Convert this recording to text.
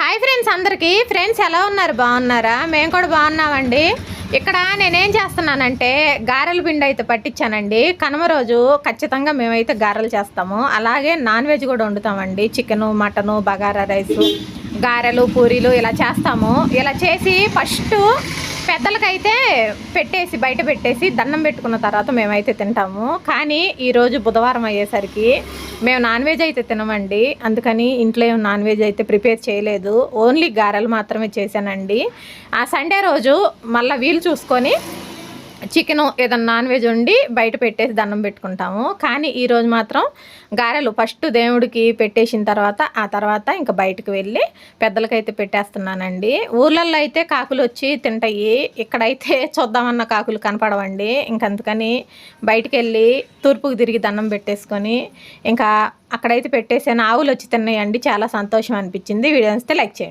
Hi friends, అందరికీ friends ఎలా ఉన్నారు? బాగున్నారా? మేము కూడా బాగున్నామండి. ఇక్కడ నేనేం చేస్తున్నానంటే గారెల పిండి అయితే పట్టించానండి. కనుమ రోజు ఖచ్చితంగా మేమైతే గారెలు చేస్తాము. అలాగే నాన్ వెజ్ కూడా వండుతామండి. చికెను, మటను, బగారా రైసు, గారెలు, పూరీలు ఇలా చేస్తాము. ఇలా చేసి ఫస్ట్ పెద్దలకైతే పెట్టేసి బయట పెట్టేసి దండం పెట్టుకున్న తర్వాత మేమైతే తింటాము. కానీ ఈరోజు బుధవారం అయ్యేసరికి మేము నాన్ వెజ్ అయితే తినమండి. అందుకని ఇంట్లో నాన్ వెజ్ అయితే ప్రిపేర్ చేయలేదు. ఓన్లీ గారెలు మాత్రమే చేశానండి. ఆ సండే రోజు మళ్ళీ వీలు చూసుకొని చికెను ఏదన్నా నాన్ వెజ్ వండి బయట పెట్టేసి దండం పెట్టుకుంటాము. కానీ ఈరోజు మాత్రం గారెలు ఫస్ట్ దేవుడికి పెట్టేసిన తర్వాత ఆ తర్వాత ఇంకా బయటకు వెళ్ళి పెద్దలకైతే పెట్టేస్తున్నానండి. ఊర్లలో అయితే కాకులు వచ్చి తింటాయి, ఇక్కడైతే చూద్దామన్న కాకులు కనపడవండి. ఇంకందుకని బయటికి వెళ్ళి తూర్పుకు తిరిగి దండం పెట్టేసుకొని ఇంకా అక్కడైతే పెట్టేసాను. ఆవులు వచ్చి తిన్నాయండి, చాలా సంతోషం అనిపించింది. వీడియో వస్తే లైక్ చేయండి.